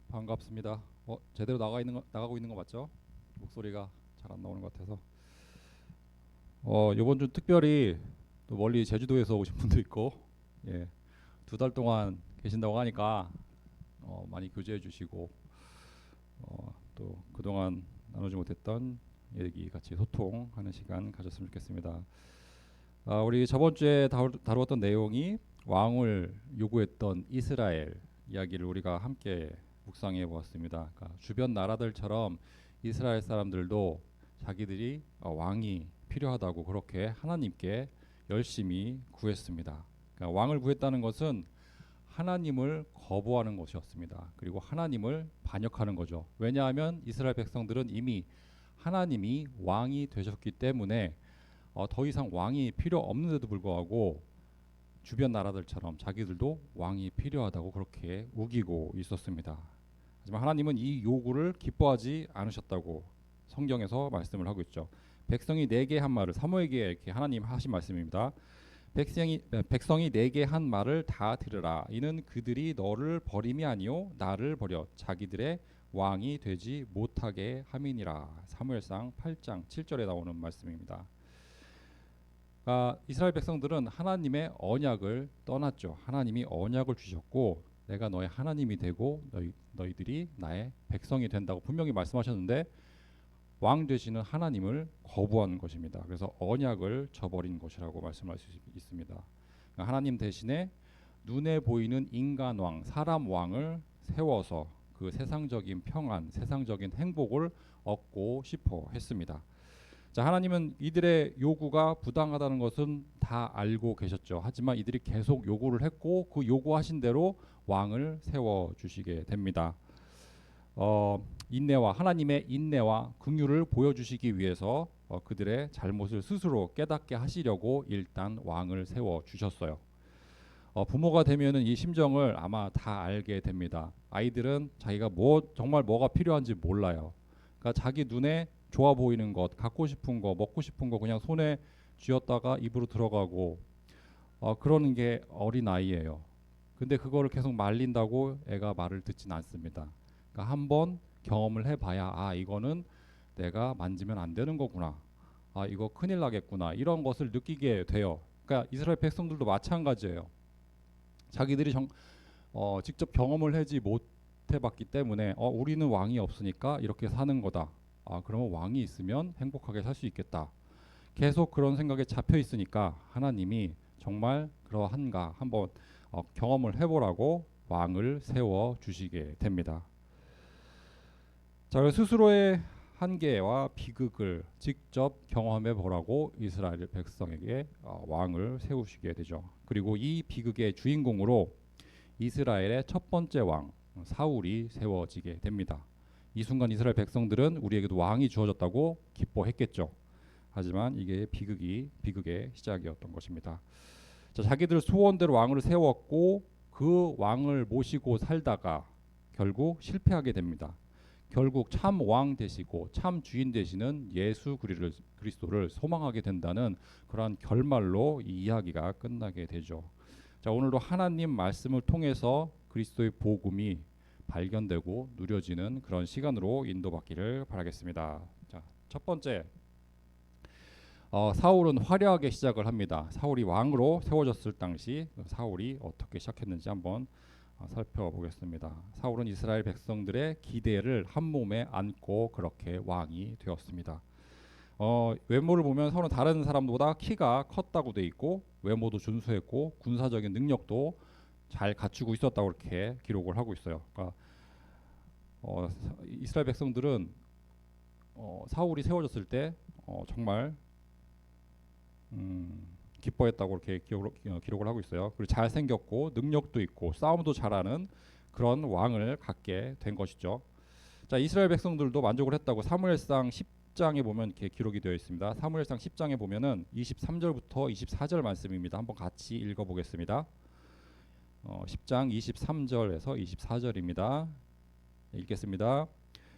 반갑습니다. 제대로 나가고 있는 거 맞죠? 목소리가 잘 안 나오는 것 같아서. 이번 주 특별히 또 멀리 제주도에서 오신 분도 있고, 예, 2달 동안 계신다고 하니까 많이 교제해 주시고, 또 그동안 나누지 못했던 얘기 같이 소통하는 시간 가졌으면 좋겠습니다. 우리 저번 주에 다루었던 내용이 왕을 요구했던 이스라엘 이야기를 우리가 함께 묵상해 보았습니다. 그러니까 주변 나라들처럼 이스라엘 사람들도 자기들이 왕이 필요하다고 그렇게 하나님께 열심히 구했습니다. 그러니까 왕을 구했다는 것은 하나님을 거부하는 것이었습니다. 그리고 하나님을 반역하는 거죠. 왜냐하면 이스라엘 백성들은 이미 하나님이 왕이 되셨기 때문에 더 이상 왕이 필요 없는데도 불구하고 주변 나라들처럼 자기들도 왕이 필요하다고 그렇게 우기고 있었습니다. 하지만 하나님은 이 요구를 기뻐하지 않으셨다고 성경에서 말씀을 하고 있죠. 백성이 내게 한 말을, 사무엘에게 이렇게 하나님 하신 말씀입니다. 백성이 내게 한 말을 다 들으라. 이는 그들이 너를 버림이 아니요 나를 버려 자기들의 왕이 되지 못하게 함이니라. 사무엘상 8장 7절에 나오는 말씀입니다. 이스라엘 백성들은 하나님의 언약을 떠났죠. 하나님이 언약을 주셨고 내가 너의 하나님이 되고 너희들이 나의 백성이 된다고 분명히 말씀하셨는데 왕 되시는 하나님을 거부한 것입니다. 그래서 언약을 저버린 것이라고 말씀할 수 있습니다. 그러니까 하나님 대신에 눈에 보이는 인간 왕, 사람 왕을 세워서 그 세상적인 평안, 세상적인 행복을 얻고 싶어 했습니다. 자, 하나님은 이들의 요구가 부당하다는 것은 다 알고 계셨죠. 하지만 이들이 계속 요구를 했고 그 요구하신 대로 왕을 세워 주시게 됩니다. 인내와 하나님의 인내와 긍휼을 보여주시기 위해서 그들의 잘못을 스스로 깨닫게 하시려고 일단 왕을 세워 주셨어요. 부모가 되면은 이 심정을 아마 다 알게 됩니다. 아이들은 자기가 정말 뭐가 필요한지 몰라요. 그러니까 자기 눈에 좋아 보이는 것, 갖고 싶은 거, 먹고 싶은 거 그냥 손에 쥐었다가 입으로 들어가고 그러는 게 어린 아이예요. 근데 그거를 계속 말린다고 애가 말을 듣진 않습니다. 그러니까 한번 경험을 해봐야 이거는 내가 만지면 안 되는 거구나. 이거 큰일 나겠구나. 이런 것을 느끼게 돼요. 그러니까 이스라엘 백성들도 마찬가지예요. 자기들이 직접 경험을 하지 못해봤기 때문에 우리는 왕이 없으니까 이렇게 사는 거다. 그러면 왕이 있으면 행복하게 살 수 있겠다. 계속 그런 생각에 잡혀 있으니까 하나님이 정말 그러한가 한번 경험을 해보라고 왕을 세워 주시게 됩니다. 자, 스스로의 한계와 비극을 직접 경험해 보라고 이스라엘 백성에게 왕을 세우시게 되죠. 그리고 이 비극의 주인공으로 이스라엘의 첫 번째 왕 사울이 세워지게 됩니다. 이 순간 이스라엘 백성들은 우리에게도 왕이 주어졌다고 기뻐했겠죠. 하지만 이게 비극의 시작이었던 것입니다. 자, 자기들 소원대로 왕을 세웠고 그 왕을 모시고 살다가 결국 실패하게 됩니다. 결국 참 왕 되시고 참 주인 되시는 예수 그리스도를 소망하게 된다는 그러한 결말로 이 이야기가 끝나게 되죠. 자, 오늘도 하나님 말씀을 통해서 그리스도의 복음이 발견되고 누려지는 그런 시간으로 인도받기를 바라겠습니다. 자, 첫 번째, 사울은 화려하게 시작을 합니다. 사울이 왕으로 세워졌을 당시 사울이 어떻게 시작했는지 한번 살펴보겠습니다. 사울은 이스라엘 백성들의 기대를 한 몸에 안고 그렇게 왕이 되었습니다. 외모를 보면 사울은 다른 사람보다 키가 컸다고 돼 있고 외모도 준수했고 군사적인 능력도 잘 갖추고 있었다고 이렇게 기록을 하고 있어요. 그러니까 이스라엘 백성들은 사울이 세워졌을 때 정말 기뻐했다고 이렇게 기록을 하고 있어요. 그리고 잘생겼고 능력도 있고 싸움도 잘하는 그런 왕을 갖게 된 것이죠. 자, 이스라엘 백성들도 만족을 했다고 사무엘상 10장에 보면 이렇게 기록이 되어 있습니다. 사무엘상 10장에 보면은 23절부터 24절 말씀입니다. 한번 같이 읽어보겠습니다. 10장 23절에서 24절입니다. 읽겠습니다.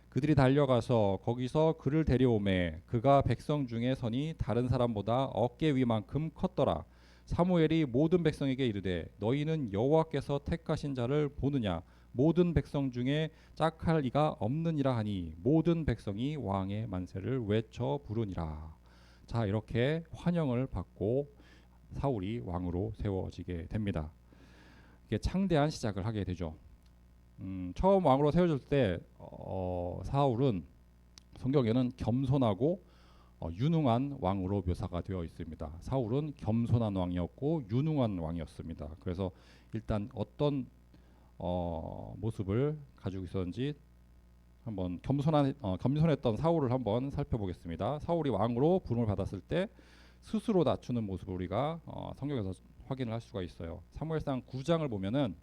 그들이 달려가서 거기서 그를 데려오매 그가 백성 중에 선이 다른 사람보다 어깨 위만큼 컸더라. 사무엘이 모든 백성에게 이르되 너희는 여호와께서 택하신 자를 보느냐 모든 백성 중에 짝할 이가 없느니라 하니 모든 백성이 왕의 만세를 외쳐 부르니라. 자, 이렇게 환영을 받고 사울이 왕으로 세워지게 됩니다. 이게 창대한 시작을 하게 되죠. 처음 왕으로 세워질 때 사울은 성경에는 겸손하고 유능한 왕으로 묘사가 되어 있습니다. 사울은 겸손한 왕이었고 유능한 왕이었습니다. 그래서 일단 어떤 모습을 가지고 있었는지 한번 겸손했던 사울을 한번 살펴보겠습니다. 사울이 왕으로 부름을 받았을 때 스스로 낮추는 모습을 우리가 성경에서 확인을 할 수가 있어요. 사무엘상 9장을 보면은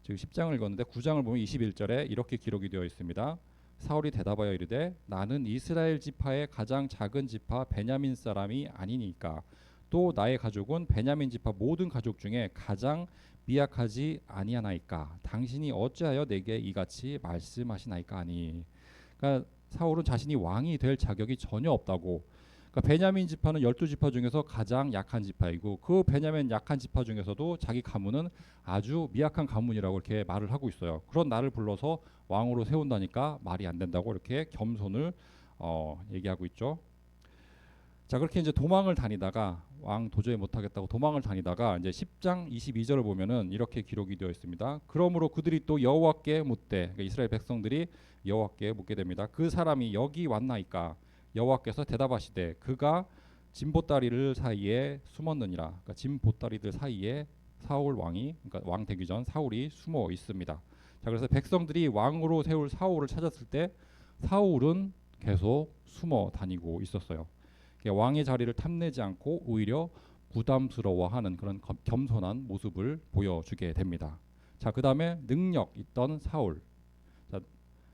지금 10장을 읽었는데 9장을 보면 21절에 이렇게 기록이 되어 있습니다. 사울이 대답하여 이르되 나는 이스라엘 지파의 가장 작은 지파 베냐민 사람이 아니니까 또 나의 가족은 베냐민 지파 모든 가족 중에 가장 미약하지 아니하나이까 당신이 어찌하여 내게 이같이 말씀하시나이까 하니. 그러니까 사울은 자신이 왕이 될 자격이 전혀 없다고. 그러니까 베냐민 지파는 12지파 중에서 가장 약한 지파이고 그 베냐민 약한 지파 중에서도 자기 가문은 아주 미약한 가문이라고 이렇게 말을 하고 있어요. 그런 나를 불러서 왕으로 세운다니까 말이 안 된다고 이렇게 겸손을 얘기하고 있죠. 자, 그렇게 이제 도망을 다니다가 왕 도저히 못하겠다고 도망을 다니다가 이제 10장 22절을 보면은 이렇게 기록이 되어 있습니다. 그러므로 그들이 또 여호와께 묻되, 그러니까 이스라엘 백성들이 여호와께 묻게 됩니다. 그 사람이 여기 왔나이까? 여호와께서 대답하시되 그가 진보다리를 사이에 숨었느니라. 그러니까 진보다리들 사이에 사울 왕이, 그러니까 왕 되기 전 사울이 숨어 있습니다. 자, 그래서 백성들이 왕으로 세울 사울을 찾았을 때 사울은 계속 숨어 다니고 있었어요. 왕의 자리를 탐내지 않고 오히려 부담스러워하는 그런 겸손한 모습을 보여주게 됩니다. 자, 그 다음에 능력 있던 사울. 자,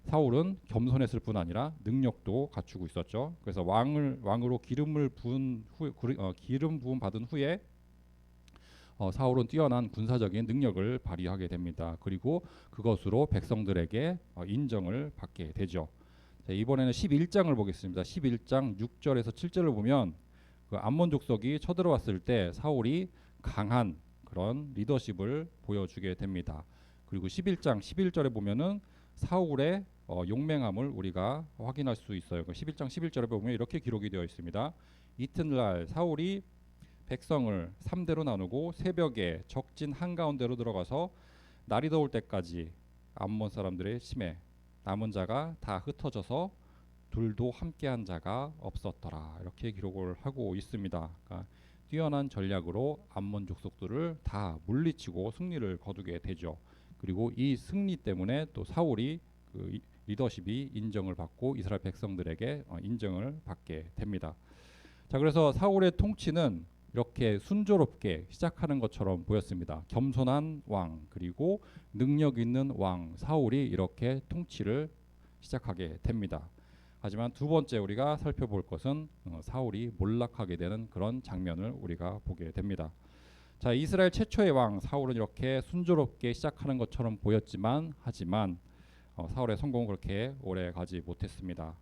사울은 겸손했을 뿐 아니라 능력도 갖추고 있었죠. 그래서 왕으로 기름 부음 받은 후에 사울은 뛰어난 군사적인 능력을 발휘하게 됩니다. 그리고 그것으로 백성들에게 인정을 받게 되죠. 자, 이번에는 11장을 보겠습니다. 11장 6절에서 7절을 보면 그 암몬 족속이 쳐들어왔을 때 사울이 강한 그런 리더십을 보여주게 됩니다. 그리고 11장 11절에 보면은 사울의 용맹함을 우리가 확인할 수 있어요. 11장 11절에 보면 이렇게 기록이 되어 있습니다. 이튿날 사울이 백성을 3대로 나누고 새벽에 적진 한가운데로 들어가서 날이 더울 때까지 암몬 사람들의 침에 남은 자가 다 흩어져서 둘도 함께한 자가 없었더라. 이렇게 기록을 하고 있습니다. 그러니까 뛰어난 전략으로 암몬 족속들을 다 물리치고 승리를 거두게 되죠. 그리고 이 승리 때문에 또 사울이 그 리더십이 인정을 받고 이스라엘 백성들에게 인정을 받게 됩니다. 자, 그래서 사울의 통치는 이렇게 순조롭게 시작하는 것처럼 보였습니다. 겸손한 왕 그리고 능력 있는 왕 사울이 이렇게 통치를 시작하게 됩니다. 하지만 두 번째 우리가 살펴볼 것은 사울이 몰락하게 되는 그런 장면을 우리가 보게 됩니다. 자, 이스라엘 최초의 왕 사울은 이렇게 순조롭게 시작하는 것처럼 보였지만 하지만 사울의 성공은 그렇게 오래 가지 못했습니다.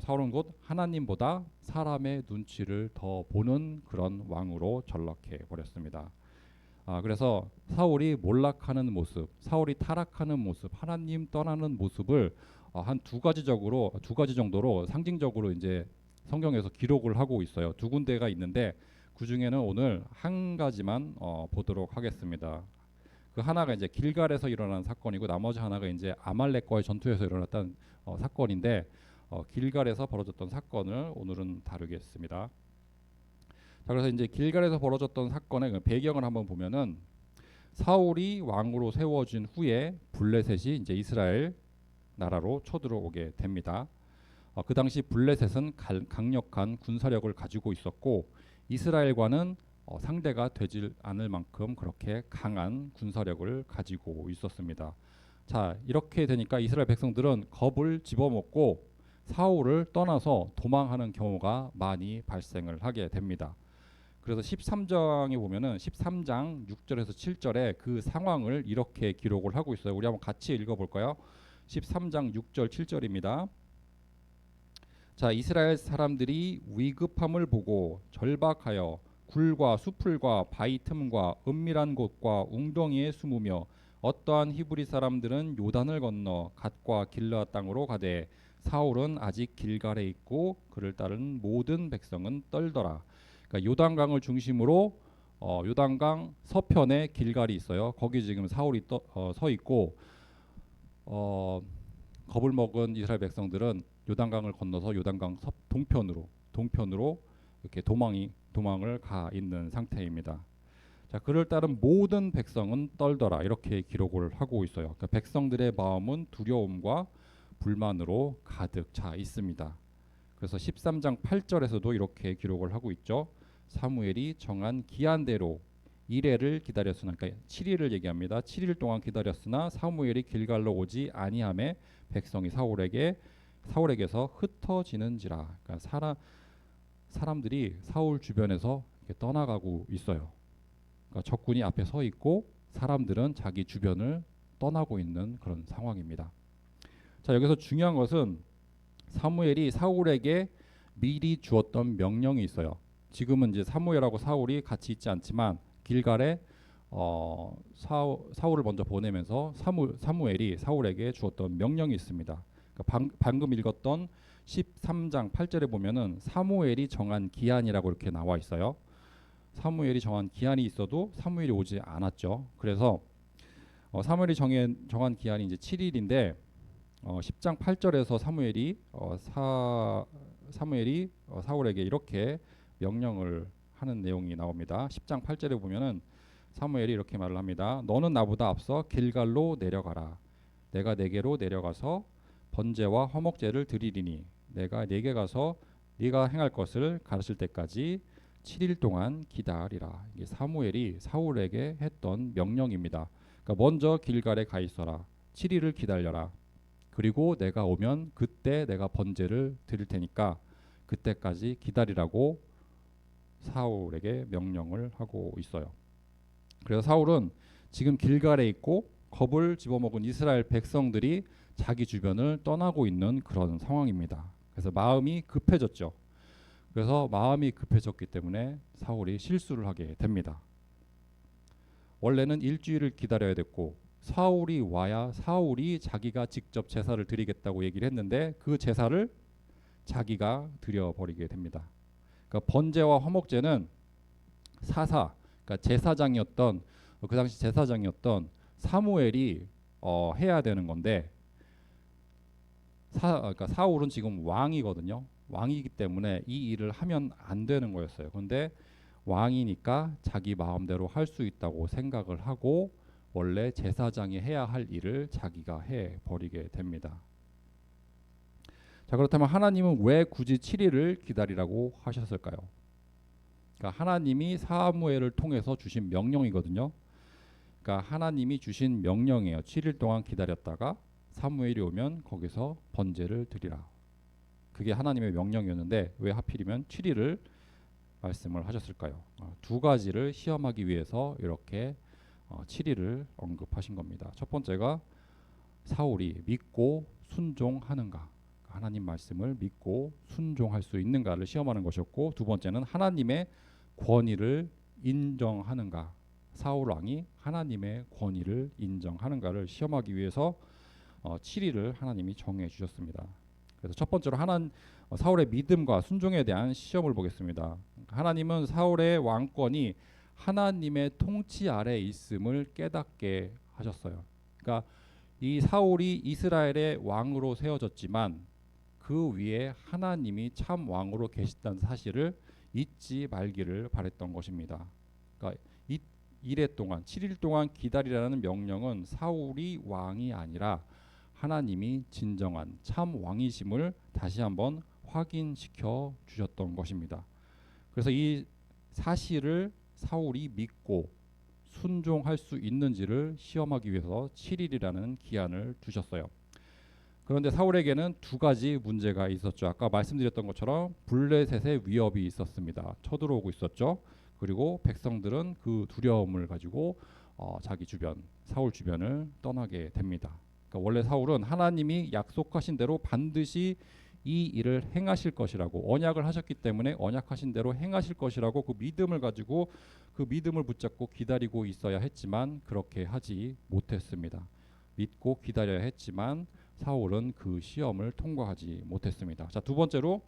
사울은 곧 하나님보다 사람의 눈치를 더 보는 그런 왕으로 전락해 버렸습니다. 그래서 사울이 몰락하는 모습, 사울이 타락하는 모습, 하나님 떠나는 모습을 한 두 가지 정도로 상징적으로 이제 성경에서 기록을 하고 있어요. 두 군데가 있는데 그 중에는 오늘 한 가지만 보도록 하겠습니다. 그 하나가 이제 길갈에서 일어난 사건이고 나머지 하나가 이제 아말렉과의 전투에서 일어났던 사건인데 길갈에서 벌어졌던 사건을 오늘은 다루겠습니다. 자, 그래서 이제 길갈에서 벌어졌던 사건의 배경을 한번 보면은 사울이 왕으로 세워진 후에 블레셋이 이제 이스라엘 나라로 쳐들어오게 됩니다. 그 당시 블레셋은 강력한 군사력을 가지고 있었고 이스라엘과는 상대가 되질 않을 만큼 그렇게 강한 군사력을 가지고 있었습니다. 자, 이렇게 되니까 이스라엘 백성들은 겁을 집어먹고 사울을 떠나서 도망하는 경우가 많이 발생을 하게 됩니다. 그래서 13장에 보면은 13장 6절에서 7절에 그 상황을 이렇게 기록을 하고 있어요. 우리 한번 같이 읽어볼까요? 13장 6절 7절입니다. 자, 이스라엘 사람들이 위급함을 보고 절박하여 굴과 수풀과 바위 틈과 은밀한 곳과 웅덩이에 숨으며 어떠한 히브리 사람들은 요단을 건너 갓과 길르앗 땅으로 가되 사울은 아직 길갈에 있고 그를 따른 모든 백성은 떨더라. 그러니까 요단강을 중심으로 요단강 서편에 길갈이 있어요. 거기 지금 사울이 서 있고 겁을 먹은 이스라엘 백성들은 요단강을 건너서 요단강 동편으로 이렇게 도망을 가 있는 상태입니다. 자, 그를 따른 모든 백성은 떨더라 이렇게 기록을 하고 있어요. 그러니까 백성들의 마음은 두려움과 불만으로 가득 차 있습니다. 그래서 13장 8절에서도 이렇게 기록을 하고 있죠. 사무엘이 정한 기한대로 이레를 기다렸으나, 그러니까 7일을 얘기합니다. 7일 동안 기다렸으나 사무엘이 길갈로 오지 아니하매 백성이 사울에게서 흩어지는지라. 그러니까 사람들이 사울 주변에서 이렇게 떠나가고 있어요. 그러니까 적군이 앞에 서 있고 사람들은 자기 주변을 떠나고 있는 그런 상황입니다. 자, 여기서 중요한 것은 사무엘이 사울에게 미리 주었던 명령이 있어요. 지금은 이제 사무엘하고 사울이 같이 있지 않지만 길갈에 사울을 먼저 보내면서 사무엘이 사울에게 주었던 명령이 있습니다. 그러니까 방금 읽었던 13장 8절에 보면은 사무엘이 정한 기한이라고 이렇게 나와 있어요. 사무엘이 정한 기한이 있어도 사무엘이 오지 않았죠. 그래서 사무엘이 정한 기한이 이제 7일인데 10장 8절에서 사무엘이 사울에게 이렇게 명령을 하는 내용이 나옵니다. 10장 8절에 보면은 사무엘이 이렇게 말을 합니다. 너는 나보다 앞서 길갈로 내려가라. 내가 네게로 내려가서 번제와 화목제를 드리리니 내가 네게 가서 네가 행할 것을 가르칠 때까지 7일 동안 기다리라. 이게 사무엘이 사울에게 했던 명령입니다. 그러니까 먼저 길갈에 가 있어라. 7일을 기다려라. 그리고 내가 오면 그때 내가 번제를 드릴 테니까 그때까지 기다리라고 사울에게 명령을 하고 있어요. 그래서 사울은 지금 길갈에 있고 겁을 집어먹은 이스라엘 백성들이 자기 주변을 떠나고 있는 그런 상황입니다. 그래서 마음이 급해졌죠. 그래서 마음이 급해졌기 때문에 사울이 실수를 하게 됩니다. 원래는 일주일을 기다려야 됐고 사울이 와야 사울이 자기가 직접 제사를 드리겠다고 얘기를 했는데 그 제사를 자기가 드려버리게 됩니다. 그러니까 번제와 화목제는 그러니까 그 당시 제사장이었던 사무엘이 해야 되는 건데 그러니까 사울은 지금 왕이거든요. 왕이기 때문에 이 일을 하면 안 되는 거였어요. 그런데 왕이니까 자기 마음대로 할 수 있다고 생각을 하고 원래 제사장이 해야 할 일을 자기가 해 버리게 됩니다. 자, 그렇다면 하나님은 왜 굳이 7일을 기다리라고 하셨을까요? 그러니까 하나님이 사무엘을 통해서 주신 명령이거든요. 그러니까 하나님이 주신 명령이에요. 7일 동안 기다렸다가 사무엘이 오면 거기서 번제를 드리라. 그게 하나님의 명령이었는데 왜 하필이면 7일을 말씀을 하셨을까요? 두 가지를 시험하기 위해서 이렇게 7일을 언급하신 겁니다. 첫 번째가 사울이 믿고 순종하는가, 하나님 말씀을 믿고 순종할 수 있는가를 시험하는 것이었고, 두 번째는 하나님의 권위를 인정하는가, 사울 왕이 하나님의 권위를 인정하는가를 시험하기 위해서 7일을 하나님이 정해 주셨습니다. 그래서 첫 번째로 사울의 믿음과 순종에 대한 시험을 보겠습니다. 하나님은 사울의 왕권이 하나님의 통치 아래 있음을 깨닫게 하셨어요. 그러니까 이 사울이 이스라엘의 왕으로 세워졌지만 그 위에 하나님이 참 왕으로 계시다는 사실을 잊지 말기를 바랬던 것입니다. 그러니까 이 이래 동안 7일 동안 기다리라는 명령은 사울이 왕이 아니라 하나님이 진정한 참 왕이심을 다시 한번 확인시켜 주셨던 것입니다. 그래서 이 사실을 사울이 믿고 순종할 수 있는지를 시험하기 위해서 7일이라는 기한을 두셨어요. 그런데 사울에게는 두 가지 문제가 있었죠. 아까 말씀드렸던 것처럼 블레셋의 위협이 있었습니다. 쳐들어오고 있었죠. 그리고 백성들은 그 두려움을 가지고 사울 주변을 떠나게 됩니다. 그러니까 원래 사울은 하나님이 약속하신 대로 반드시 이 일을 행하실 것이라고, 언약을 하셨기 때문에 언약하신 대로 행하실 것이라고 그 믿음을 가지고 그 믿음을 붙잡고 기다리고 있어야 했지만 그렇게 하지 못했습니다. 믿고 기다려야 했지만 사울은 그 시험을 통과하지 못했습니다. 자, 두 번째로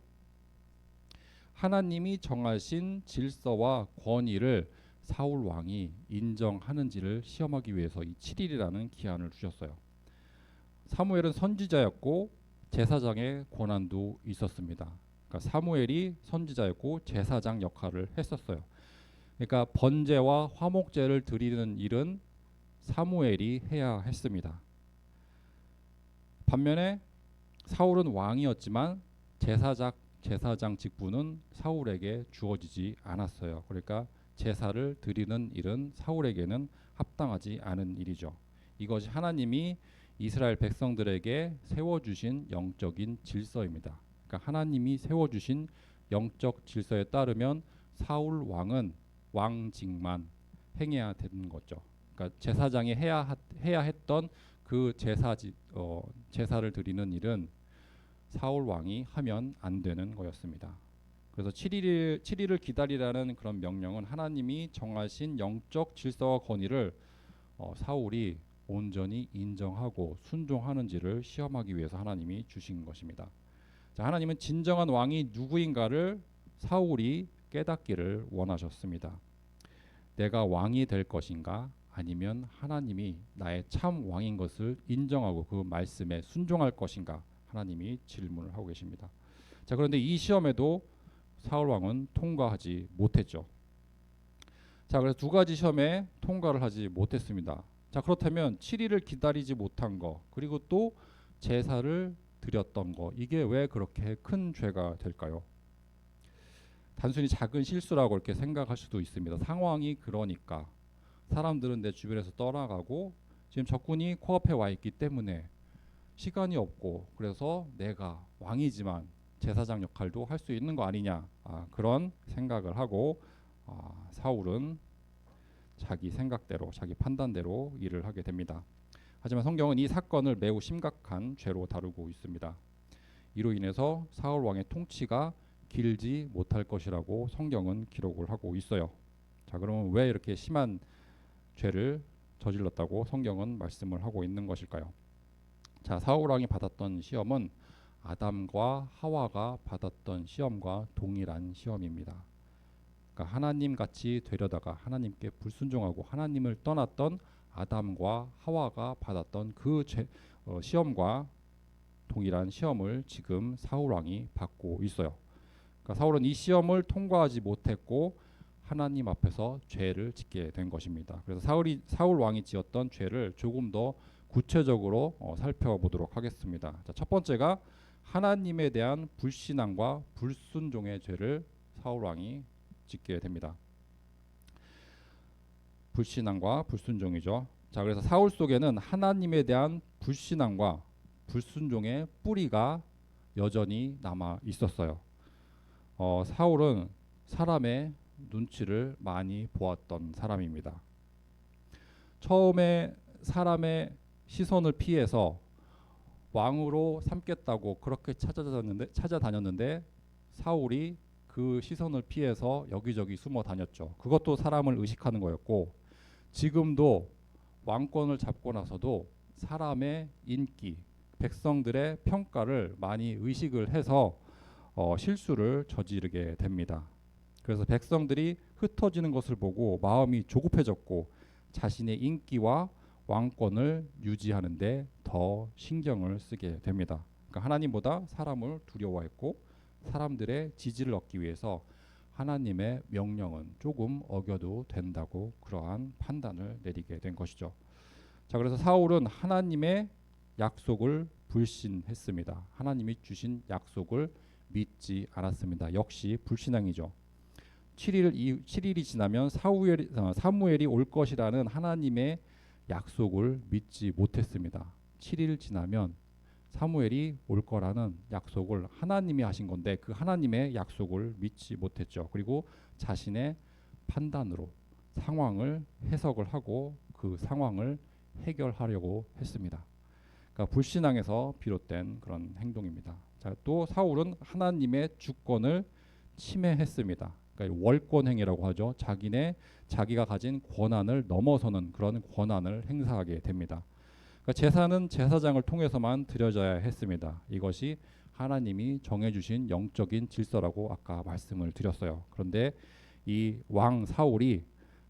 하나님이 정하신 질서와 권위를 사울 왕이 인정하는지를 시험하기 위해서 이 7일이라는 기한을 주셨어요. 사무엘은 선지자였고 제사장의 권한도 있었습니다. 그러니까 사무엘이 선지자였고 제사장 역할을 했었어요. 그러니까 번제와 화목제를 드리는 일은 사무엘이 해야 했습니다. 반면에 사울은 왕이었지만 제사장 직분은 사울에게 주어지지 않았어요. 그러니까 제사를 드리는 일은 사울에게는 합당하지 않은 일이죠. 이것이 하나님이 이스라엘 백성들에게 세워주신 영적인 질서입니다. 그러니까 하나님이 세워주신 영적 질서에 따르면 사울 왕은 왕직만 행해야 되는 거죠. 그러니까 제사장이 해야 했던 그 제사를 드리는 일은 사울 왕이 하면 안 되는 거였습니다. 그래서 7일을 기다리라는 그런 명령은 하나님이 정하신 영적 질서와 권위를 사울이 온전히 인정하고 순종하는지를 시험하기 위해서 하나님이 주신 것입니다. 자, 하나님은 진정한 왕이 누구인가를 사울이 깨닫기를 원하셨습니다. 내가 왕이 될 것인가 아니면 하나님이 나의 참 왕인 것을 인정하고 그 말씀에 순종할 것인가 하나님이 질문을 하고 계십니다. 자, 그런데 이 시험에도 사울 왕은 통과하지 못했죠. 자, 그래서 두 가지 시험에 통과를 하지 못했습니다. 자, 그렇다면 7일을 기다리지 못한 거, 그리고 또 제사를 드렸던 거, 이게 왜 그렇게 큰 죄가 될까요? 단순히 작은 실수라고 이렇게 생각할 수도 있습니다. 상황이 그러니까 사람들은 내 주변에서 떠나가고 지금 적군이 코앞에 와 있기 때문에 시간이 없고, 그래서 내가 왕이지만 제사장 역할도 할 수 있는 거 아니냐, 그런 생각을 하고 사울은 자기 생각대로 자기 판단대로 일을 하게 됩니다. 하지만 성경은 이 사건을 매우 심각한 죄로 다루고 있습니다. 이로 인해서 사울 왕의 통치가 길지 못할 것이라고 성경은 기록을 하고 있어요. 자, 그러면 왜 이렇게 심한 죄를 저질렀다고 성경은 말씀을 하고 있는 것일까요? 자, 사울 왕이 받았던 시험은 아담과 하와가 받았던 시험과 동일한 시험입니다. 그러니까 하나님 같이 되려다가 하나님께 불순종하고 하나님을 떠났던 아담과 하와가 받았던 그 시험과 동일한 시험을 지금 사울 왕이 받고 있어요. 그러니까 사울은 이 시험을 통과하지 못했고 하나님 앞에서 죄를 짓게 된 것입니다. 그래서 사울 왕이 지었던 죄를 조금 더 구체적으로 살펴보도록 하겠습니다. 자, 첫 번째가 하나님에 대한 불신앙과 불순종의 죄를 사울 왕이 짓게 됩니다. 불신앙과 불순종이죠. 자, 그래서 사울 속에는 하나님에 대한 불신앙과 불순종의 뿌리가 여전히 남아 있었어요. 사울은 사람의 눈치를 많이 보았던 사람입니다. 처음에 사람의 시선을 피해서 왕으로 삼겠다고 그렇게 찾아다녔는데 사울이 그 시선을 피해서 여기저기 숨어 다녔죠. 그것도 사람을 의식하는 거였고, 지금도 왕권을 잡고 나서도 사람의 인기, 백성들의 평가를 많이 의식을 해서 실수를 저지르게 됩니다. 그래서 백성들이 흩어지는 것을 보고 마음이 조급해졌고 자신의 인기와 왕권을 유지하는데 더 신경을 쓰게 됩니다. 그러니까 하나님보다 사람을 두려워했고 사람들의 지지를 얻기 위해서 하나님의 명령은 조금 어겨도 된다고 그러한 판단을 내리게 된 것이죠. 자, 그래서 사울은 하나님의 약속을 불신했습니다. 하나님이 주신 약속을 믿지 않았습니다. 역시 불신앙이죠. 7일이 지나면 사무엘이 올 것이라는 하나님의 약속을 믿지 못했습니다. 7일 지나면 사무엘이 올 거라는 약속을 하나님이 하신 건데 그 하나님의 약속을 믿지 못했죠. 그리고 자신의 판단으로 상황을 해석을 하고 그 상황을 해결하려고 했습니다. 그러니까 불신앙에서 비롯된 그런 행동입니다. 자, 또 사울은 하나님의 주권을 침해했습니다. 그러니까 월권 행위라고 하죠. 자기가 가진 권한을 넘어서는 그런 권한을 행사하게 됩니다. 그러니까 제사는 제사장을 통해서만 드려져야 했습니다. 이것이 하나님이 정해주신 영적인 질서라고 아까 말씀을 드렸어요. 그런데 이 왕 사울이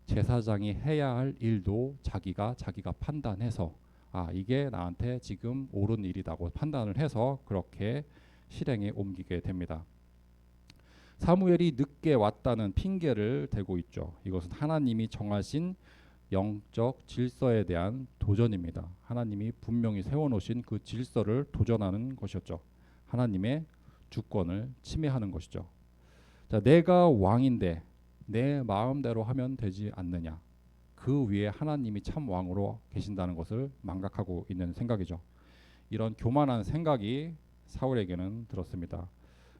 제사장이 해야 할 일도 자기가 판단해서 이게 나한테 지금 옳은 일이라고 판단을 해서 그렇게 실행에 옮기게 됩니다. 사무엘이 늦게 왔다는 핑계를 대고 있죠. 이것은 하나님이 정하신 영적 질서에 대한 도전입니다. 하나님이 분명히 세워놓으신 그 질서를 도전하는 것이었죠. 하나님의 주권을 침해하는 것이죠. 자, 내가 왕인데 내 마음대로 하면 되지 않느냐. 그 위에 하나님이 참 왕으로 계신다는 것을 망각하고 있는 생각이죠. 이런 교만한 생각이 사울에게는 들었습니다.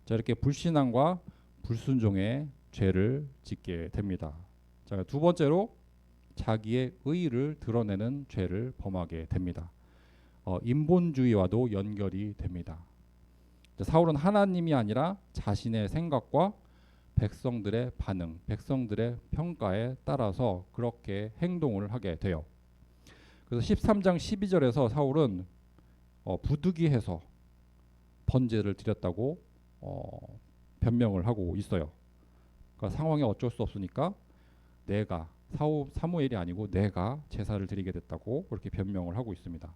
자, 이렇게 불신앙과 불순종의 죄를 짓게 됩니다. 자, 두 번째로 자기의 의의를 드러내는 죄를 범하게 됩니다. 인본주의와도 연결이 됩니다. 사울은 하나님이 아니라 자신의 생각과 백성들의 반응, 백성들의 평가에 따라서 그렇게 행동을 하게 돼요. 그래서 13장 12절에서 사울은 부득이해서 번제를 드렸다고 변명을 하고 있어요. 그러니까 상황이 어쩔 수 없으니까 내가 사무엘이 아니고 내가 제사를 드리게 됐다고 그렇게 변명을 하고 있습니다.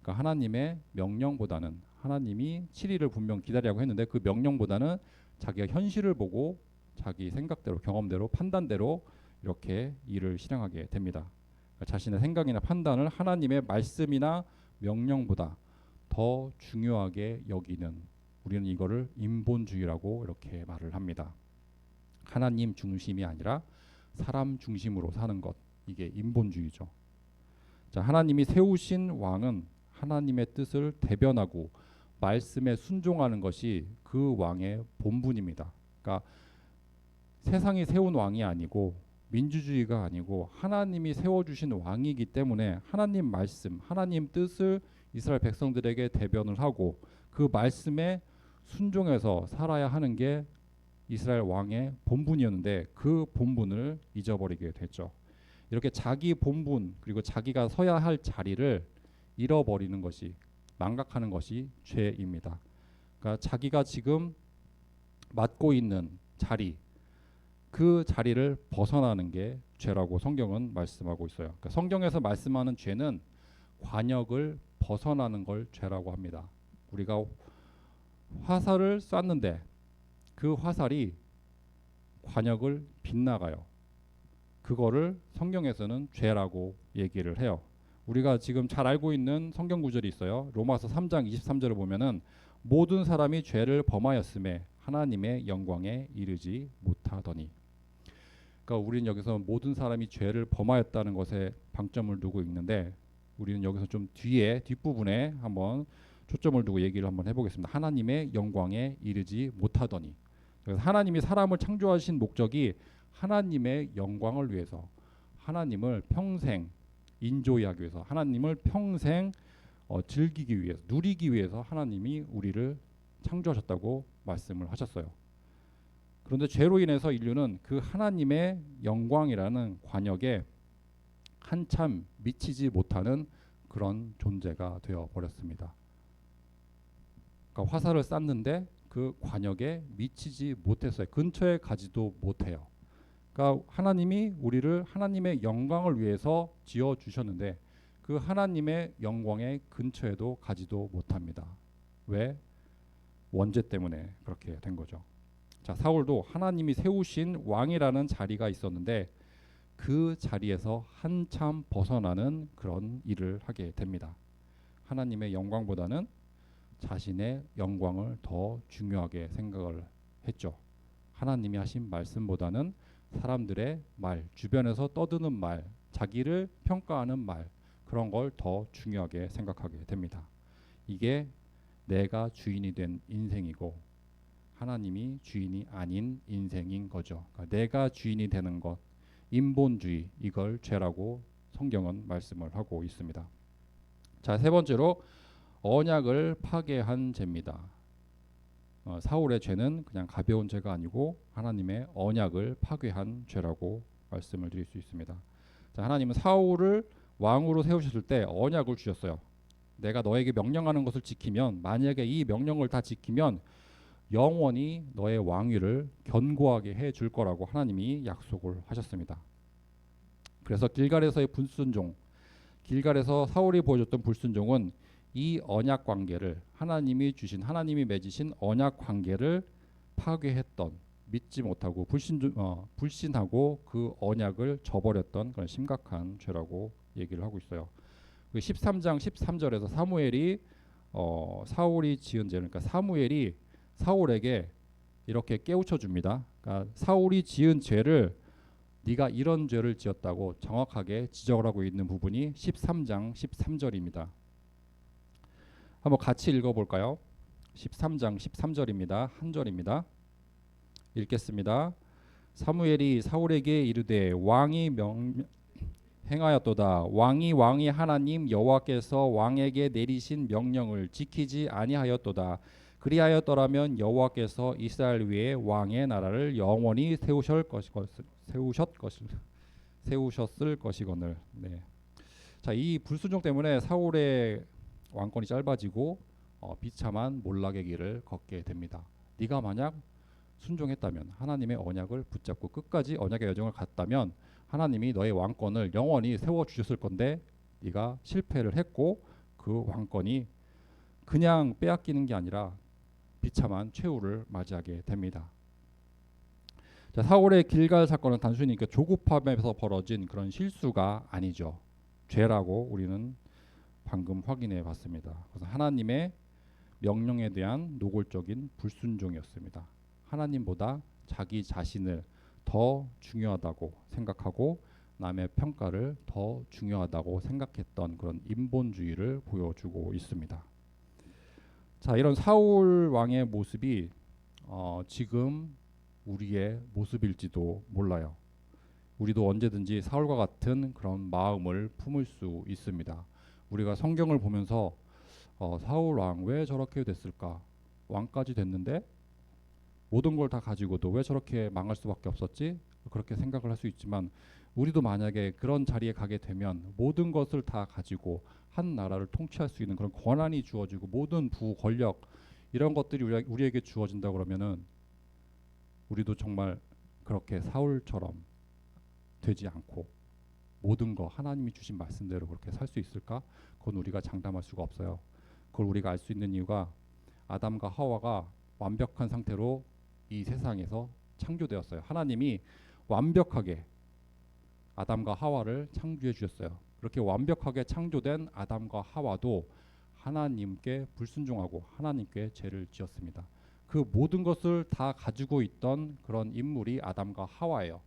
그러니까 하나님의 명령보다는 하나님이 7일을 분명 기다리라고 했는데 그 명령보다는 자기가 현실을 보고 자기 생각대로 경험대로 판단대로 이렇게 일을 실행하게 됩니다. 그러니까 자신의 생각이나 판단을 하나님의 말씀이나 명령보다 더 중요하게 여기는 우리는 이거를 인본주의라고 이렇게 말을 합니다. 하나님 중심이 아니라 사람 중심으로 사는 것, 이게 인본주의죠. 자, 하나님이 세우신 왕은 하나님의 뜻을 대변하고 말씀에 순종하는 것이 그 왕의 본분입니다. 그러니까 세상이 세운 왕이 아니고 민주주의가 아니고 하나님이 세워주신 왕이기 때문에 하나님 말씀, 하나님 뜻을 이스라엘 백성들에게 대변을 하고 그 말씀에 순종해서 살아야 하는 게 이스라엘 왕의 본분이었는데 그 본분을 잊어버리게 됐죠. 이렇게 자기 본분 그리고 자기가 서야 할 자리를 잃어버리는 것이 망각하는 것이 죄입니다. 그러니까 자기가 지금 맡고 있는 자리 그 자리를 벗어나는 게 죄라고 성경은 말씀하고 있어요. 그러니까 성경에서 말씀하는 죄는 관역을 벗어나는 걸 죄라고 합니다. 우리가 화살을 쐈는데 그 화살이 관역을 빗나가요. 그거를 성경에서는 죄라고 얘기를 해요. 우리가 지금 잘 알고 있는 성경 구절이 있어요. 로마서 3장 23절을 보면은 모든 사람이 죄를 범하였음에 하나님의 영광에 이르지 못하더니. 그러니까 우리는 여기서 모든 사람이 죄를 범하였다는 것에 방점을 두고 있는데 우리는 여기서 좀 뒷부분에 한번 초점을 두고 얘기를 한번 해보겠습니다. 하나님의 영광에 이르지 못하더니. 그래서 하나님이 사람을 창조하신 목적이 하나님의 영광을 위해서 하나님을 평생 인조이하기 위해서 하나님을 평생 즐기기 위해서 누리기 위해서 하나님이 우리를 창조하셨다고 말씀을 하셨어요. 그런데 죄로 인해서 인류는 그 하나님의 영광이라는 관역에 한참 미치지 못하는 그런 존재가 되어 버렸습니다. 그러니까 화살을 쐈는데 그 관역에 미치지 못했어요. 근처에 가지도 못해요. 그러니까 하나님이 우리를 하나님의 영광을 위해서 지어 주셨는데 그 하나님의 영광의 근처에도 가지도 못합니다. 왜? 원죄 때문에 그렇게 된 거죠. 자, 사울도 하나님이 세우신 왕이라는 자리가 있었는데 그 자리에서 한참 벗어나는 그런 일을 하게 됩니다. 하나님의 영광보다는 자신의 영광을 더 중요하게 생각을 했죠. 하나님이 하신 말씀보다는 사람들의 말, 주변에서 떠드는 말, 자기를 평가하는 말, 그런 걸 더 중요하게 생각하게 됩니다. 이게 내가 주인이 된 인생이고 하나님이 주인이 아닌 인생인 거죠. 그러니까 내가 주인이 되는 것, 인본주의, 이걸 죄라고 성경은 말씀을 하고 있습니다. 자, 세 번째로 언약을 파괴한 죄입니다. 사울의 죄는 그냥 가벼운 죄가 아니고 하나님의 언약을 파괴한 죄라고 말씀을 드릴 수 있습니다. 자, 하나님은 사울을 왕으로 세우셨을 때 언약을 주셨어요. 내가 너에게 명령하는 것을 지키면, 만약에 이 명령을 다 지키면 영원히 너의 왕위를 견고하게 해줄 거라고 하나님이 약속을 하셨습니다. 그래서 길갈에서의 불순종, 길갈에서 사울이 보여줬던 불순종은 이 언약 관계를, 하나님이 주신, 하나님이 맺으신 언약 관계를 파괴했던, 믿지 못하고 불신하고 그 언약을 저버렸던 그런 심각한 죄라고 얘기를 하고 있어요. 그 13장 13절에서 사무엘이 사울이 지은 죄, 그러니까 사무엘이 사울에게 이렇게 깨우쳐 줍니다. 그러니까 사울이 지은 죄를, 네가 이런 죄를 지었다고 정확하게 지적을 하고 있는 부분이 13장 13절입니다. 한번 같이 읽어볼까요? 13장 13절입니다. 한 절입니다. 읽겠습니다. 사무엘이 사울에게 이르되 왕이 행하였도다. 왕이 하나님 여호와께서 왕에게 내리신 명령을 지키지 아니하였도다. 그리하였더라면 여호와께서 이스라엘 위에 왕의 나라를 영원히 세우셨을 것이거늘. 네. 자, 이 불순종 때문에 사울의 왕권이 짧아지고 비참한 몰락의 길을 걷게 됩니다. 네가 만약 순종했다면, 하나님의 언약을 붙잡고 끝까지 언약의 여정을 갔다면 하나님이 너의 왕권을 영원히 세워주셨을 건데, 네가 실패를 했고 그 왕권이 그냥 빼앗기는 게 아니라 비참한 최후를 맞이하게 됩니다. 자, 사울의 길갈 사건은 단순히 그 조급함에서 벌어진 그런 실수가 아니죠. 죄라고 우리는 방금 확인해 봤습니다. 그래서 하나님의 명령에 대한 노골적인 불순종이었습니다. 하나님보다 자기 자신을 더 중요하다고 생각하고 남의 평가를 더 중요하다고 생각했던 그런 인본주의를 보여주고 있습니다. 자, 이런 사울 왕의 모습이 지금 우리의 모습일지도 몰라요. 우리도 언제든지 사울과 같은 그런 마음을 품을 수 있습니다. 우리가 성경을 보면서 사울 왕 왜 저렇게 됐을까? 왕까지 됐는데 모든 걸 다 가지고도 왜 저렇게 망할 수밖에 없었지? 그렇게 생각을 할 수 있지만, 우리도 만약에 그런 자리에 가게 되면 모든 것을 다 가지고 한 나라를 통치할 수 있는 그런 권한이 주어지고 모든 부 권력 이런 것들이 우리에게 주어진다 그러면은 우리도 정말 그렇게 사울처럼 되지 않고 모든 거 하나님이 주신 말씀대로 그렇게 살 수 있을까? 그건 우리가 장담할 수가 없어요. 그걸 우리가 알 수 있는 이유가 아담과 하와가 완벽한 상태로 이 세상에서 창조되었어요. 하나님이 완벽하게 아담과 하와를 창조해 주셨어요. 그렇게 완벽하게 창조된 아담과 하와도 하나님께 불순종하고 하나님께 죄를 지었습니다. 그 모든 것을 다 가지고 있던 그런 인물이 아담과 하와예요.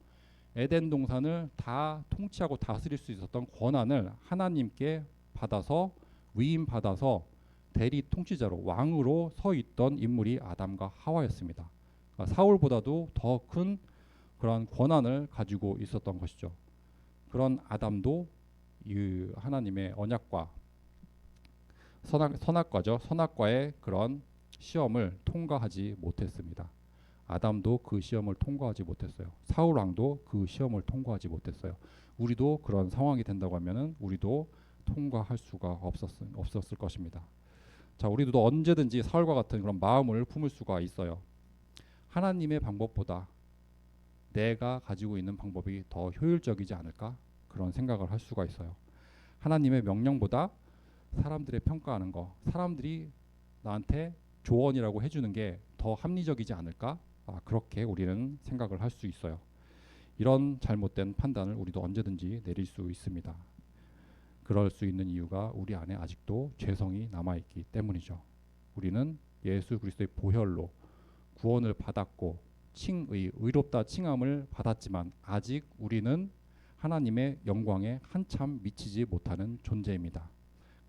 에덴 동산을 다 통치하고 다스릴 수 있었던 권한을 하나님께 받아서 위임받아서 대리 통치자로 왕으로 서 있던 인물이 아담과 하와였습니다. 그러니까 사울보다도 더 큰 그런 권한을 가지고 있었던 것이죠. 그런 아담도 이 하나님의 언약과 선악과죠. 선악과의 그런 시험을 통과하지 못했습니다. 아담도 그 시험을 통과하지 못했어요. 사울 왕도 그 시험을 통과하지 못했어요. 우리도 그런 상황이 된다고 하면은 우리도 통과할 수가 없었을 것입니다. 자, 우리도 언제든지 사울과 같은 그런 마음을 품을 수가 있어요. 하나님의 방법보다 내가 가지고 있는 방법이 더 효율적이지 않을까? 그런 생각을 할 수가 있어요. 하나님의 명령보다 사람들의 평가하는 거, 사람들이 나한테 조언이라고 해주는 게 더 합리적이지 않을까? 그렇게 우리는 생각을 할 수 있어요. 이런 잘못된 판단을 우리도 언제든지 내릴 수 있습니다. 그럴 수 있는 이유가 우리 안에 아직도 죄성이 남아있기 때문이죠. 우리는 예수 그리스도의 보혈로 구원을 받았고 의롭다 칭함을 받았지만 아직 우리는 하나님의 영광에 한참 미치지 못하는 존재입니다.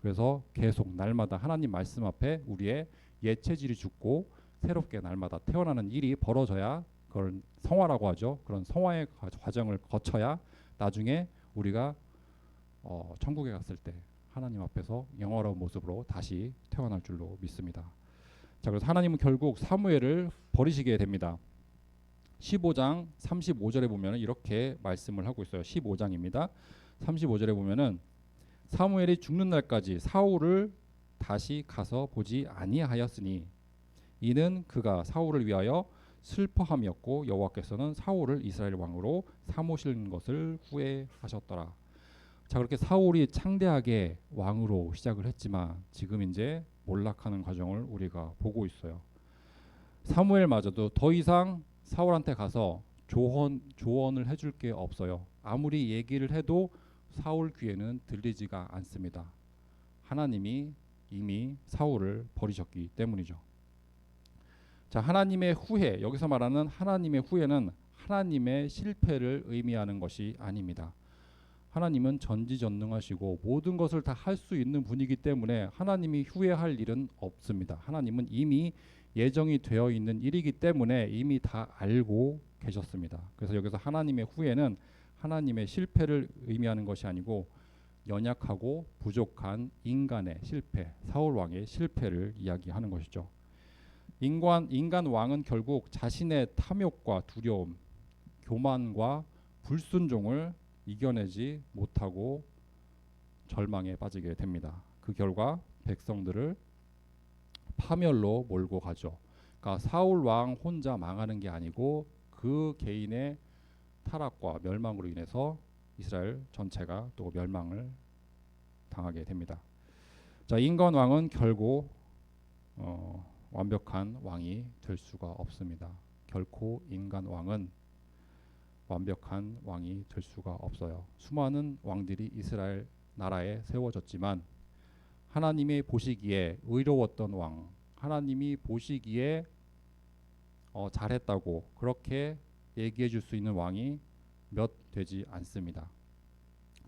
그래서 계속 날마다 하나님 말씀 앞에 우리의 옛 체질이 죽고 새롭게 날마다 태어나는 일이 벌어져야, 그걸 성화라고 하죠. 그런 성화의 과정을 거쳐야 나중에 우리가 천국에 갔을 때 하나님 앞에서 영화로운 모습으로 다시 태어날 줄로 믿습니다. 자, 그래서 하나님은 결국 사무엘을 버리시게 됩니다. 15장 35절에 보면 이렇게 말씀을 하고 있어요. 15장입니다. 35절에 보면은 사무엘이 죽는 날까지 사울을 다시 가서 보지 아니하였으니 이는 그가 사울을 위하여 슬퍼함이었고 여호와께서는 사울을 이스라엘 왕으로 삼으시는 것을 후회하셨더라. 자, 그렇게 사울이 창대하게 왕으로 시작을 했지만 지금 이제 몰락하는 과정을 우리가 보고 있어요. 사무엘마저도 더 이상 사울한테 가서 조언을 해줄 게 없어요. 아무리 얘기를 해도 사울 귀에는 들리지가 않습니다. 하나님이 이미 사울을 버리셨기 때문이죠. 자, 하나님의 후회, 여기서 말하는 하나님의 후회는 하나님의 실패를 의미하는 것이 아닙니다. 하나님은 전지전능하시고 모든 것을 다 할 수 있는 분이기 때문에 하나님이 후회할 일은 없습니다. 하나님은 이미 예정이 되어 있는 일이기 때문에 이미 다 알고 계셨습니다. 그래서 여기서 하나님의 후회는 하나님의 실패를 의미하는 것이 아니고 연약하고 부족한 인간의 실패, 사울 왕의 실패를 이야기하는 것이죠. 인간 왕은 결국 자신의 탐욕과 두려움, 교만과 불순종을 이겨내지 못하고 절망에 빠지게 됩니다. 그 결과 백성들을 파멸로 몰고 가죠. 그러니까 사울 왕 혼자 망하는 게 아니고 그 개인의 타락과 멸망으로 인해서 이스라엘 전체가 또 멸망을 당하게 됩니다. 자, 인간 왕은 결국 완벽한 왕이 될 수가 없습니다. 결코 인간 왕은 완벽한 왕이 될 수가 없어요. 수많은 왕들이 이스라엘 나라에 세워졌지만 하나님이 보시기에 의로웠던 왕, 하나님이 보시기에 잘했다고 그렇게 얘기해 줄 수 있는 왕이 몇 되지 않습니다.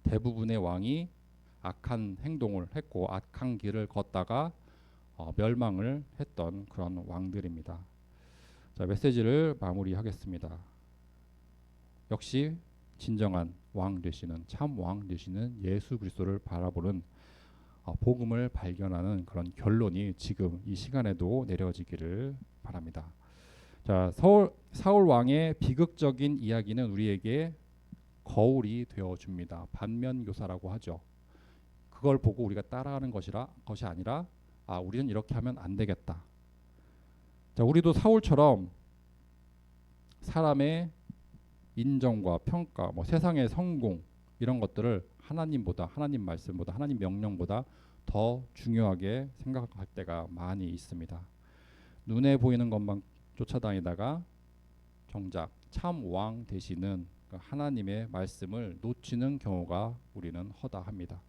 대부분의 왕이 악한 행동을 했고 악한 길을 걷다가 멸망을 했던 그런 왕들입니다. 자, 메시지를 마무리하겠습니다. 역시 진정한 왕 되시는 참 왕 되시는 예수 그리스도를 바라보는 복음을 발견하는 그런 결론이 지금 이 시간에도 내려지기를 바랍니다. 자, 사울 왕의 비극적인 이야기는 우리에게 거울이 되어 줍니다. 반면교사라고 하죠. 그걸 보고 우리가 따라하는 것이 아니라 우리는 이렇게 하면 안 되겠다. 자, 우리도 사울처럼 사람의 인정과 평가, 세상의 성공 이런 것들을 하나님보다, 하나님 말씀보다, 하나님 명령보다 더 중요하게 생각할 때가 많이 있습니다. 눈에 보이는 것만 쫓아다니다가 정작 참 왕 되시는 하나님의 말씀을 놓치는 경우가 우리는 허다합니다.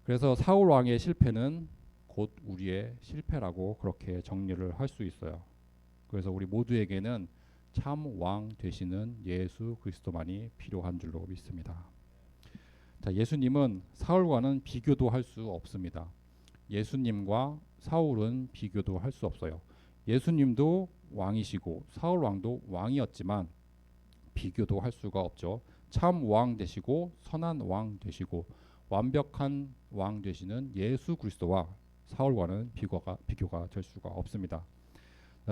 그래서 사울 왕의 실패는 곧 우리의 실패라고 그렇게 정리를 할 수 있어요. 그래서 우리 모두에게는 참 왕 되시는 예수 그리스도만이 필요한 줄로 믿습니다. 자, 예수님은 사울과는 비교도 할 수 없습니다. 예수님과 사울은 비교도 할 수 없어요. 예수님도 왕이시고 사울 왕도 왕이었지만 비교도 할 수가 없죠. 참 왕 되시고 선한 왕 되시고 완벽한 왕 되시는 예수 그리스도와 사울과는 비교가 될 수가 없습니다.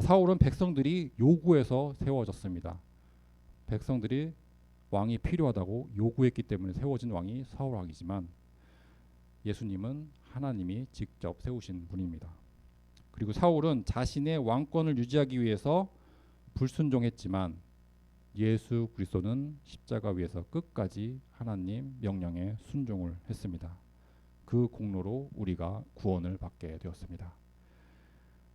사울은 백성들이 요구해서 세워졌습니다. 백성들이 왕이 필요하다고 요구했기 때문에 세워진 왕이 사울 왕이지만 예수님은 하나님이 직접 세우신 분입니다. 그리고 사울은 자신의 왕권을 유지하기 위해서 불순종했지만 예수 그리스도는 십자가 위에서 끝까지 하나님 명령에 순종을 했습니다. 그 공로로 우리가 구원을 받게 되었습니다.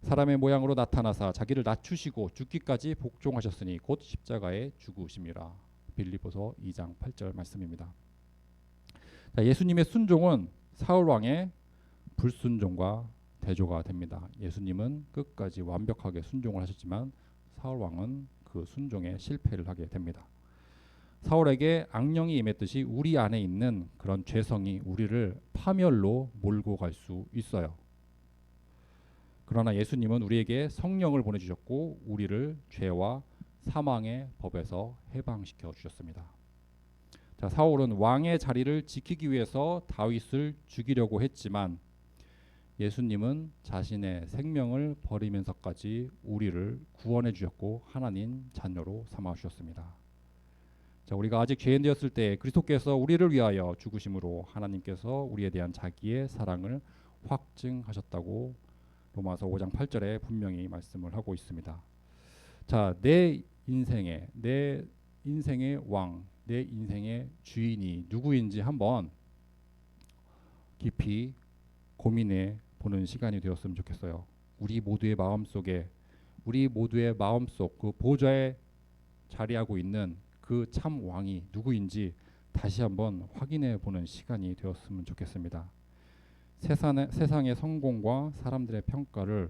사람의 모양으로 나타나사 자기를 낮추시고 죽기까지 복종하셨으니 곧 십자가에 죽으심이라. 빌립보서 2장 8절 말씀입니다. 자, 예수님의 순종은 사울 왕의 불순종과 대조가 됩니다. 예수님은 끝까지 완벽하게 순종을 하셨지만 사울 왕은 그 순종에 실패를 하게 됩니다. 사울에게 악령이 임했듯이 우리 안에 있는 그런 죄성이 우리를 파멸로 몰고 갈 수 있어요. 그러나 예수님은 우리에게 성령을 보내주셨고 우리를 죄와 사망의 법에서 해방시켜 주셨습니다. 자, 사울은 왕의 자리를 지키기 위해서 다윗을 죽이려고 했지만 예수님은 자신의 생명을 버리면서까지 우리를 구원해 주셨고 하나님 자녀로 삼아 주셨습니다. 자, 우리가 아직 죄인 되었을 때 그리스도께서 우리를 위하여 죽으심으로 하나님께서 우리에 대한 자기의 사랑을 확증하셨다고 로마서 5장 8절에 분명히 말씀을 하고 있습니다. 자, 내 인생의 왕, 내 인생의 주인이 누구인지 한번 깊이 고민해 보는 시간이 되었으면 좋겠어요. 우리 모두의 마음속 그 보좌에 자리하고 있는 그 참 왕이 누구인지 다시 한번 확인해 보는 시간이 되었으면 좋겠습니다. 세상의 성공과 사람들의 평가를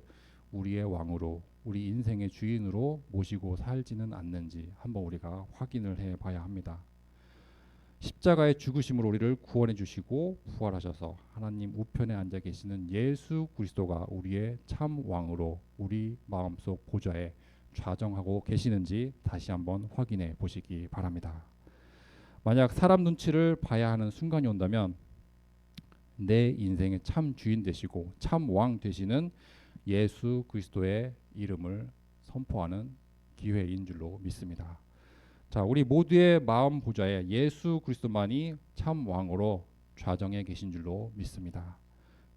우리의 왕으로, 우리 인생의 주인으로 모시고 살지는 않는지 한번 우리가 확인을 해 봐야 합니다. 십자가의 죽으심으로 우리를 구원해 주시고 부활하셔서 하나님 우편에 앉아 계시는 예수 그리스도가 우리의 참 왕으로 우리 마음속 보좌에 좌정하고 계시는지 다시 한번 확인해 보시기 바랍니다. 만약 사람 눈치를 봐야 하는 순간이 온다면 내 인생의 참 주인 되시고 참 왕 되시는 예수 그리스도의 이름을 선포하는 기회인 줄로 믿습니다. 자, 우리 모두의 마음 보좌에 예수 그리스도만이 참 왕으로 좌정해 계신 줄로 믿습니다.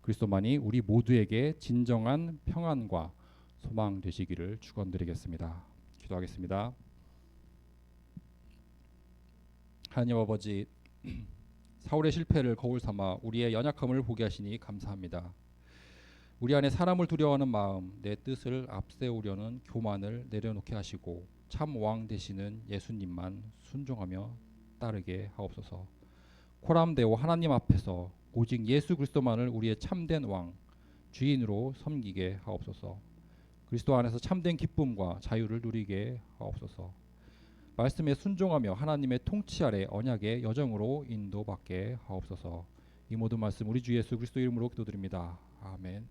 그리스도만이 우리 모두에게 진정한 평안과 소망 되시기를 축원드리겠습니다. 기도하겠습니다. 하나님 아버지, 사울의 실패를 거울 삼아 우리의 연약함을 보게 하시니 감사합니다. 우리 안에 사람을 두려워하는 마음, 내 뜻을 앞세우려는 교만을 내려놓게 하시고 참 왕 되시는 예수님만 순종하며 따르게 하옵소서. 코람데오 하나님 앞에서 오직 예수 그리스도만을 우리의 참된 왕, 주인으로 섬기게 하옵소서. 그리스도 안에서 참된 기쁨과 자유를 누리게 하옵소서. 말씀에 순종하며 하나님의 통치 아래 언약의 여정으로 인도받게 하옵소서. 이 모든 말씀 우리 주 예수 그리스도 이름으로 기도드립니다. 아멘.